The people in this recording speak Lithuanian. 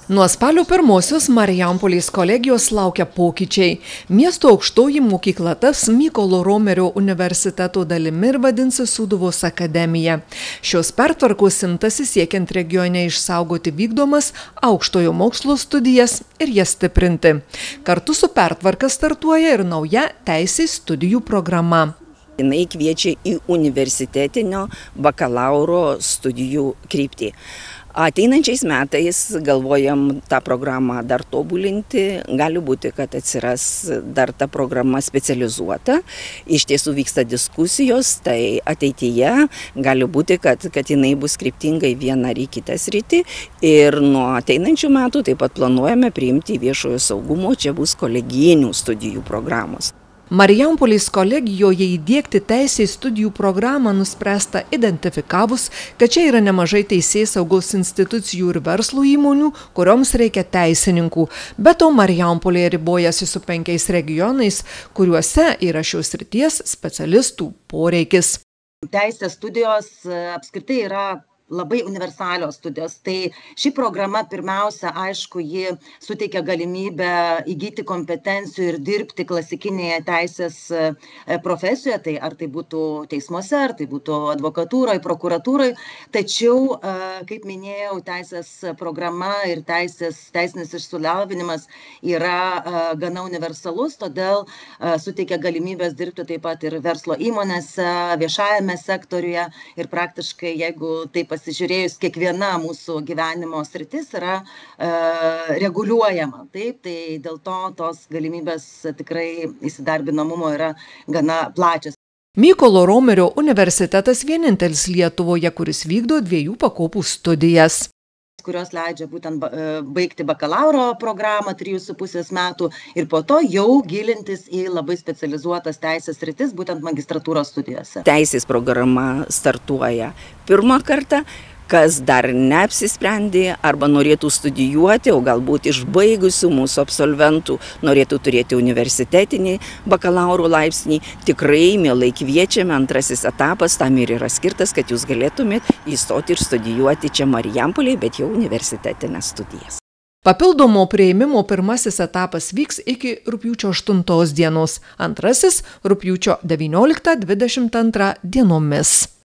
Nuo spalio 1-osios Marijampolės kolegijos laukia pokyčiai. Miesto aukštoji mokykla taps Mykolo Romerio universiteto dalimi ir vadinsis Sūduvos akademija. Šios pertvarkos imtasi siekiant regione išsaugoti vykdomas aukštojo mokslo studijas ir jas stiprinti. Kartu su pertvarka startuoja ir nauja teisės studijų programa. Jinai kviečia į universitetinio bakalauro studijų kryptį. Ateinančiais metais galvojam tą programą dar tobulinti, gali būti, kad atsiras dar ta programa specializuota. Iš tiesų vyksta diskusijos, tai ateityje gali būti, kad jinai bus kryptingai viena ar į kitą sritį. Ir nuo ateinančių metų taip pat planuojame priimti viešojo saugumo, čia bus kolegijinių studijų programos. Marijampolės kolegijoje įdiegti teisės studijų programą nuspręsta identifikavus, kad čia yra nemažai teisėsaugos institucijų ir verslo įmonių, kurioms reikia teisininkų. Be to, Marijampolė ribojasi su 5 regionais, kuriuose yra šios srities specialistų poreikis. Teisės studijos apskritai yra labai universalios studijos. Tai ši programa pirmiausia, aišku, ji suteikia galimybę įgyti kompetencijų ir dirbti klasikinėje teisės profesijoje, tai ar tai būtų teismuose, ar tai būtų advokatūroje, prokuratūroje. Tačiau, kaip minėjau, teisės programa ir teisinis išsilavinimas yra gana universalus, todėl suteikia galimybės dirbti taip pat ir verslo įmonėse, viešajame sektoriuje ir praktiškai, jeigu taip pasižiūrėjus, kiekviena mūsų gyvenimo sritis yra reguliuojama. Taip, tai dėl to tos galimybės tikrai įsidarbinamumo yra gana plačios. Mykolo Romerio universitetas vienintelis Lietuvoje, kuris vykdo 2 pakopų studijas, kurios leidžia būtent baigti bakalauro programą 3,5 metų ir po to jau gilintis į labai specializuotas teisės sritis, būtent magistratūros studijose. Teisės programa startuoja pirmą kartą. Kas dar neapsisprendė arba norėtų studijuoti, o galbūt išbaigusių mūsų absolventų norėtų turėti universitetinį bakalauro laipsnį, tikrai mielai kviečiame. Antrasis etapas tam ir yra skirtas, kad jūs galėtumėt įstoti ir studijuoti čia Marijampolėje, bet jau universitetinės studijas. Papildomo priėmimo pirmasis etapas vyks iki rugpjūčio 8 dienos, antrasis rugpjūčio 19-22 dienomis.